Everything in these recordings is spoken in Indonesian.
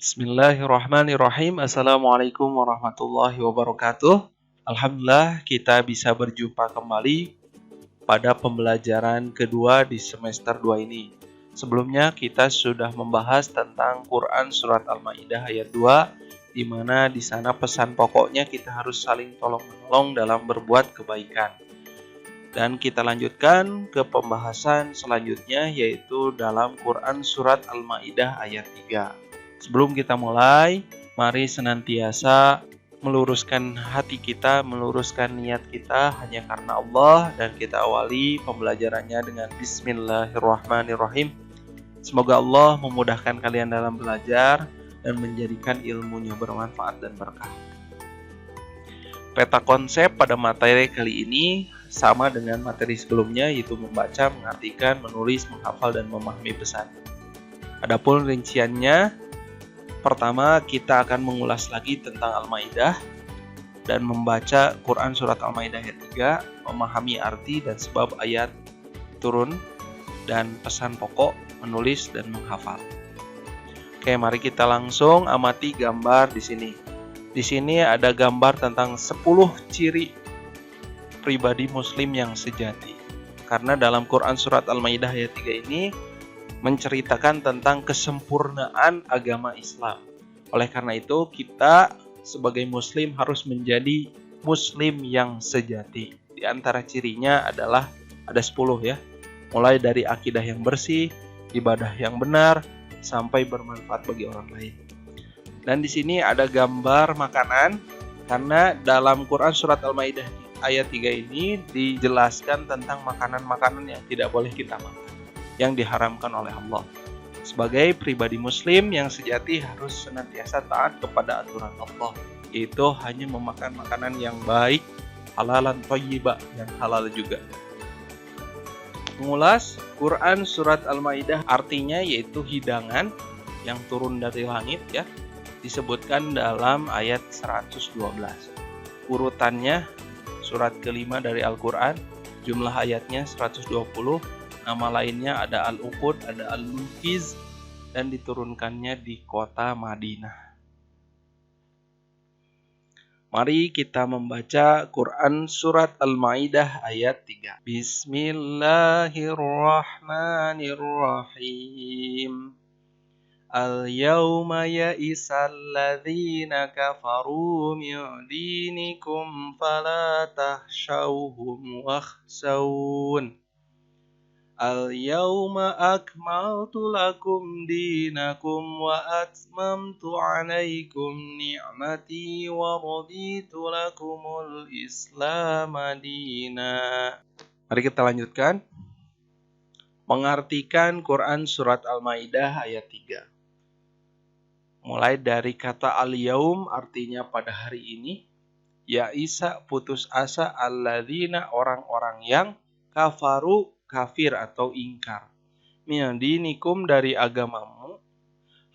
Bismillahirrahmanirrahim. Assalamualaikum warahmatullahi wabarakatuh. Alhamdulillah kita bisa berjumpa kembali pada pembelajaran kedua di semester 2 ini. Sebelumnya kita sudah membahas tentang Quran Surat Al-Maidah ayat 2, di mana di sana pesan pokoknya kita harus saling tolong-menolong dalam berbuat kebaikan. Dan kita lanjutkan ke pembahasan selanjutnya, yaitu dalam Quran Surat Al-Maidah ayat 3. Sebelum kita mulai, mari senantiasa meluruskan hati kita, meluruskan niat kita hanya karena Allah, dan kita awali pembelajarannya dengan Bismillahirrahmanirrahim. Semoga Allah memudahkan kalian dalam belajar dan menjadikan ilmunya bermanfaat dan berkah. Peta konsep pada materi kali ini sama dengan materi sebelumnya, yaitu membaca, mengartikan, menulis, menghafal, dan memahami pesan. Adapun rinciannya, pertama, kita akan mengulas lagi tentang Al-Maidah dan membaca Quran Surat Al-Maidah ayat 3, memahami arti dan sebab ayat turun, dan pesan pokok, menulis dan menghafal. Oke, mari kita langsung amati gambar di sini. Di sini ada gambar tentang 10 ciri pribadi Muslim yang sejati. Karena dalam Quran Surat Al-Maidah ayat 3 ini menceritakan tentang kesempurnaan agama Islam. Oleh karena itu, kita sebagai Muslim harus menjadi Muslim yang sejati. Di antara cirinya adalah ada 10 ya. Mulai dari akidah yang bersih, ibadah yang benar, sampai bermanfaat bagi orang lain. Dan di sini ada gambar makanan, karena dalam Quran Surat Al-Maidah ayat 3 ini dijelaskan tentang makanan-makanan yang tidak boleh kita makan, yang diharamkan oleh Allah. Sebagai pribadi Muslim yang sejati harus senantiasa taat kepada aturan Allah, yaitu hanya memakan makanan yang baik, halalan thayyibah, yang halal juga. Mengulas Quran Surat Al-Maidah artinya yaitu hidangan yang turun dari langit ya, disebutkan dalam ayat 112. Urutannya surat kelima dari Al-Quran, jumlah ayatnya 120. Nama lainnya ada Al-Uqud, ada Al-Munqiz, dan diturunkannya di kota Madinah. Mari kita membaca Quran Surat Al-Maidah ayat 3. Bismillahirrahmanirrahim. Al-yawma ya'isal ladzina kafaru min dinikum fala tahshawhum wakhshawun. Al-yawma akmaltu lakum dinakum wa atmamtu alaikum ni'mati wa raditu lakumul Islam dina. Mari kita lanjutkan. Mengartikan Quran Surat Al-Maidah ayat 3. Mulai dari kata al-yaum artinya pada hari ini, ya'isa putus asa, alladzina orang-orang yang, kafaru kafir atau ingkar, min dinikum dari agamamu,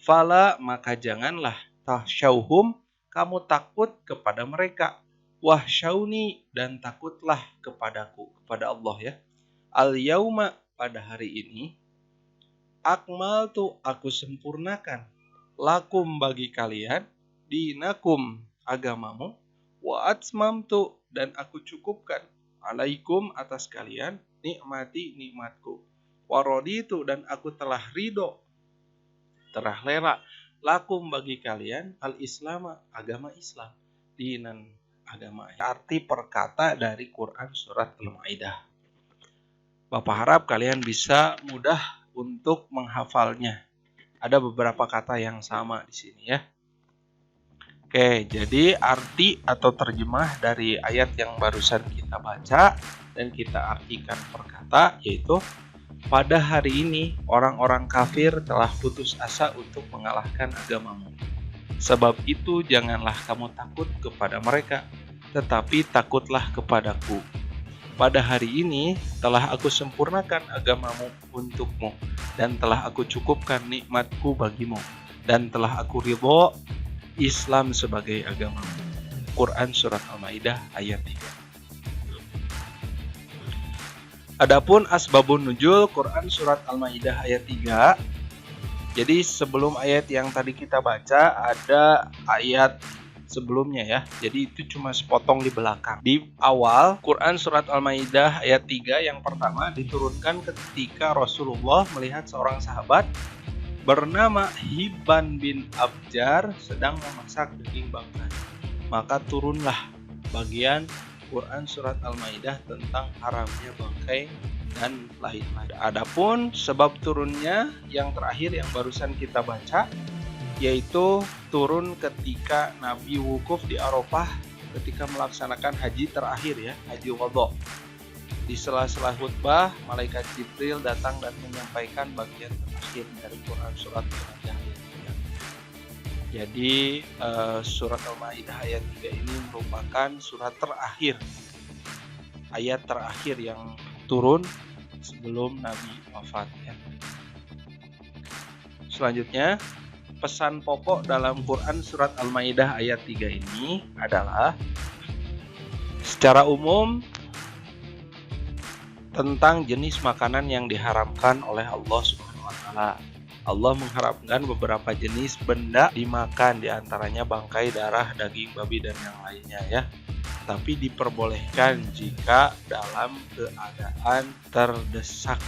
fala maka janganlah, tahsyauhum kamu takut kepada mereka, wahsyauni dan takutlah kepadaku, kepada Allah ya. Al-yauma pada hari ini, akmaltu aku sempurnakan, lakum bagi kalian, dinakum agamamu, wa atmamtu dan aku cukupkan, alaikum atas kalian, nikmati nikmatku, wa raditu dan aku telah ridho, telah rela, lakum bagi kalian, al-Islam agama Islam, dinan agama. Arti perkata dari Quran Surat Al-Maidah. Bapak harap kalian bisa mudah untuk menghafalnya. Ada beberapa kata yang sama di sini ya. Oke, jadi arti atau terjemah dari ayat yang barusan kita baca dan kita artikan per kata, yaitu pada hari ini orang-orang kafir telah putus asa untuk mengalahkan agamamu. Sebab itu janganlah kamu takut kepada mereka, tetapi takutlah kepadaku. Pada hari ini telah aku sempurnakan agamamu untukmu, dan telah aku cukupkan nikmatku bagimu, dan telah aku ridho Islam sebagai agamamu. Quran Surat Al-Maidah ayat 3. Adapun asbabun nuzul Quran Surat Al-Maidah ayat 3, Jadi sebelum ayat yang tadi kita baca ada ayat sebelumnya ya. Jadi itu cuma sepotong di belakang. Di awal Quran surat Al-Maidah ayat 3 yang pertama diturunkan ketika Rasulullah melihat seorang sahabat bernama Hibban bin Abjar sedang memasak daging bangkai. Maka turunlah bagian Quran surat Al-Maidah tentang haramnya bangkai dan lain-lain. Adapun sebab turunnya yang terakhir yang barusan kita baca, yaitu turun ketika Nabi wukuf di Arafah ketika melaksanakan haji terakhir ya, haji wada. Di sela-sela khutbah, malaikat Jibril datang dan menyampaikan bagian terakhir dari Quran surat Al-Maidah ayat 3. Jadi surat Al-Maidah ayat 3 ini merupakan surat terakhir, ayat terakhir yang turun sebelum Nabi wafat ya. Selanjutnya, pesan pokok dalam Quran surat Al-Maidah ayat 3 ini adalah secara umum tentang jenis makanan yang diharamkan oleh Allah Subhanahu wa taala. Allah mengharamkan beberapa jenis benda dimakan, diantaranya bangkai, darah, daging babi dan yang lainnya ya. Tapi diperbolehkan jika dalam keadaan terdesak.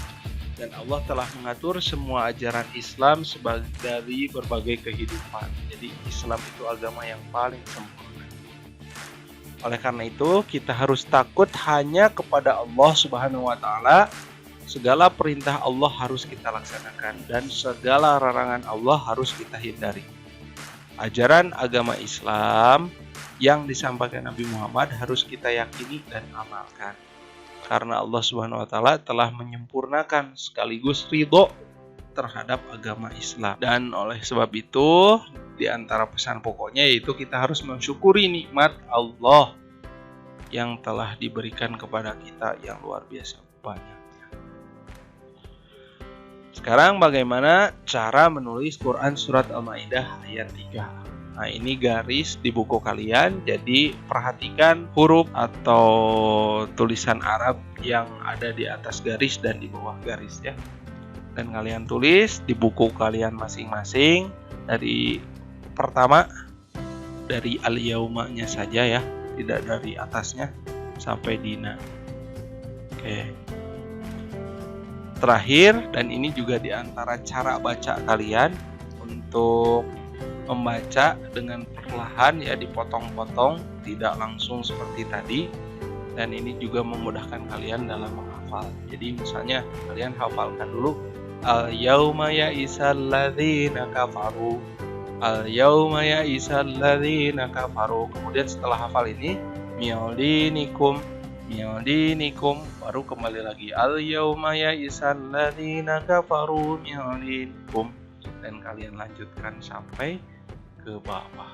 Dan Allah telah mengatur semua ajaran Islam dari berbagai kehidupan. Jadi Islam itu agama yang paling sempurna. Oleh karena itu kita harus takut hanya kepada Allah Subhanahu wa taala. Segala perintah Allah harus kita laksanakan dan segala larangan Allah harus kita hindari. Ajaran agama Islam yang disampaikan Nabi Muhammad harus kita yakini dan amalkan. Karena Allah Subhanahu wa taala telah menyempurnakan sekaligus ridho terhadap agama Islam. Dan oleh sebab itu, di antara pesan pokoknya yaitu kita harus mensyukuri nikmat Allah yang telah diberikan kepada kita yang luar biasa banyak. Sekarang bagaimana cara menulis Quran surat Al-Maidah ayat 3? Nah, ini garis di buku kalian, jadi perhatikan huruf atau tulisan Arab yang ada di atas garis dan di bawah garis ya. Dan kalian tulis di buku kalian masing-masing dari pertama dari al-yaumanya saja ya, tidak dari atasnya sampai dina. Oke. Terakhir, dan ini juga di antara cara baca kalian untuk membaca dengan perlahan ya, dipotong-potong, tidak langsung seperti tadi. Dan ini juga memudahkan kalian dalam menghafal. Jadi misalnya kalian hafalkan dulu al-yauma ya'isal ladzina kafaru. Al-yauma ya'isal ladzina kafaru. Kemudian setelah hafal ini mi'udinikum baru kembali lagi al-yauma ya'isal ladzina kafaru mi'udinikum, dan kalian lanjutkan sampai ke bawah.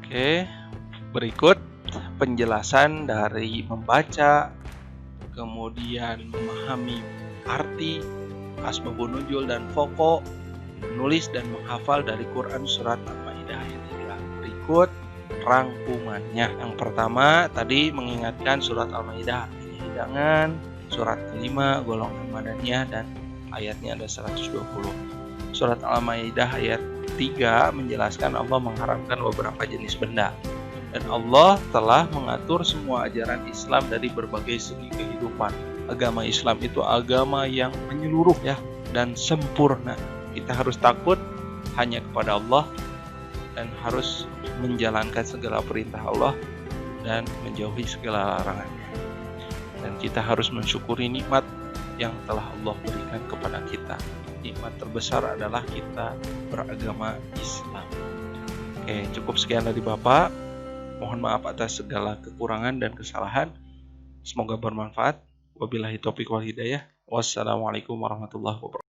Oke, berikut penjelasan dari membaca, kemudian memahami arti, asbabun nuzul dan pokok, menulis dan menghafal dari Quran surat Al-Maidah ayat 3. Berikut rangkumannya. Yang pertama tadi mengingatkan surat Al-Maidah artinya hidangan, surat kelima golongan madaniyah dan ayatnya ada 120. Surat Al-Maidah ayat 3 menjelaskan Allah mengharamkan beberapa jenis benda. Dan Allah telah mengatur semua ajaran Islam dari berbagai segi kehidupan. Agama Islam itu agama yang menyeluruh ya dan sempurna. Kita harus takut hanya kepada Allah dan harus menjalankan segala perintah Allah dan menjauhi segala larangannya. Dan kita harus mensyukuri nikmat yang telah Allah berikan kepada kita. Nikmat terbesar adalah kita beragama Islam. Oke, cukup sekian dari Bapak. Mohon maaf atas segala kekurangan dan kesalahan. Semoga bermanfaat. Wabillahi taufiq wal hidayah. Wassalamualaikum warahmatullahi wabarakatuh.